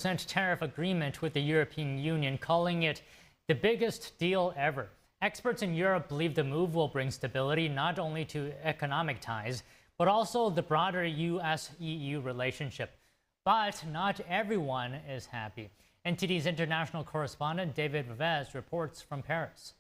tariff agreement with the European Union, calling it the biggest deal ever. Experts in Europe believe the move will bring stability not only to economic ties, but also the broader US-EU relationship. But not everyone is happy. NTD's international correspondent David Vives reports from Paris.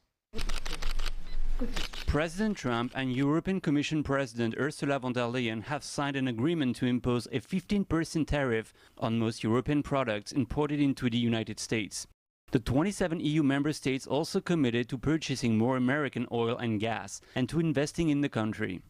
President Trump and European Commission President Ursula von der Leyen have signed an agreement to impose a 15% tariff on most European products imported into the United States. The 27 EU member states also committed to purchasing more American oil and gas and to investing in the country.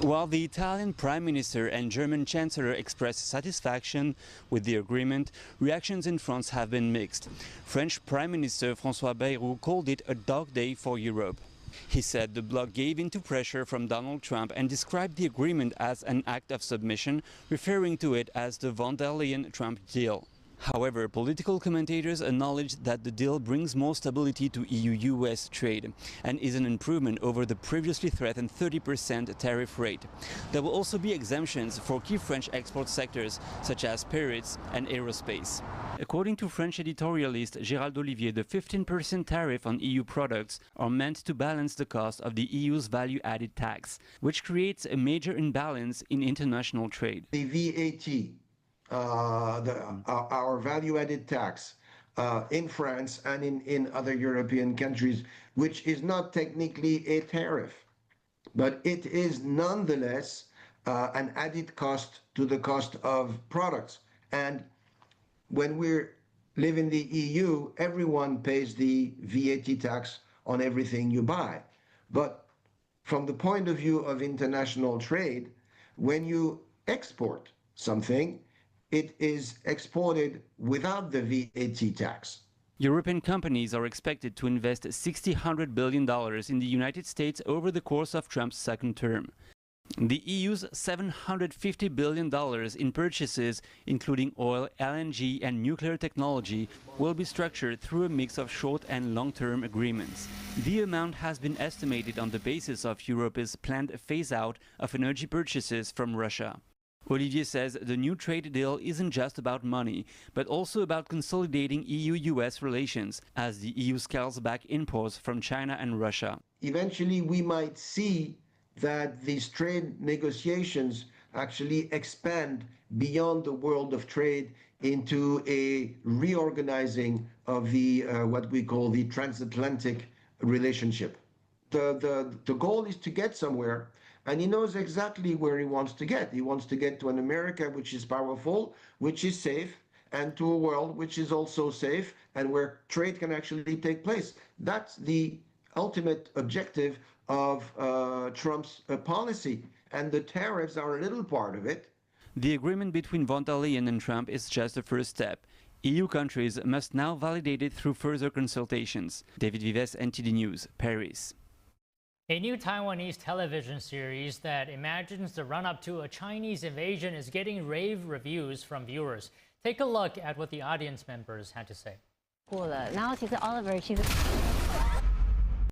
While the Italian Prime Minister and German Chancellor expressed satisfaction with the agreement, reactions in France have been mixed. French Prime Minister François Bayrou called it a dog day for Europe. He said the bloc gave in to pressure from Donald Trump and described the agreement as an act of submission, referring to it as the von der Leyen-Trump deal. However, political commentators acknowledge that the deal brings more stability to EU-US trade and is an improvement over the previously threatened 30% tariff rate. There will also be exemptions for key French export sectors such as spirits and aerospace. According to French editorialist Gérald Olivier, the 15% tariff on EU products are meant to balance the cost of the EU's value-added tax, which creates a major imbalance in international trade. The VAT, our value-added tax in France and in other European countries, which is not technically a tariff, but it is nonetheless an added cost to the cost of products. And when we live in the EU, everyone pays the VAT tax on everything you buy. But from the point of view of international trade, when you export something, it is exported without the VAT tax. European companies are expected to invest $600 billion in the United States over the course of Trump's second term. The EU's $750 billion in purchases, including oil, LNG and nuclear technology, will be structured through a mix of short and long-term agreements. The amount has been estimated on the basis of Europe's planned phase-out of energy purchases from Russia. Olivier says the new trade deal isn't just about money, but also about consolidating EU-US relations as the EU scales back imports from China and Russia. Eventually, we might see that these trade negotiations actually expand beyond the world of trade into a reorganizing of the what we call the transatlantic relationship. The goal is to get somewhere, and he knows exactly where he wants to get. He wants to get to an America which is powerful, which is safe, and to a world which is also safe and where trade can actually take place. That's the ultimate objective of Trump's policy, and the tariffs are a little part of it. The agreement between von der Leyen and Trump is just the first step. EU countries must now validate it through further consultations. David Vives, NTD News, Paris. A new Taiwanese television series that imagines the run-up to a Chinese invasion is getting rave reviews from viewers. Take a look at what the audience members had to say. 过了，然后其实 Oliver 其实。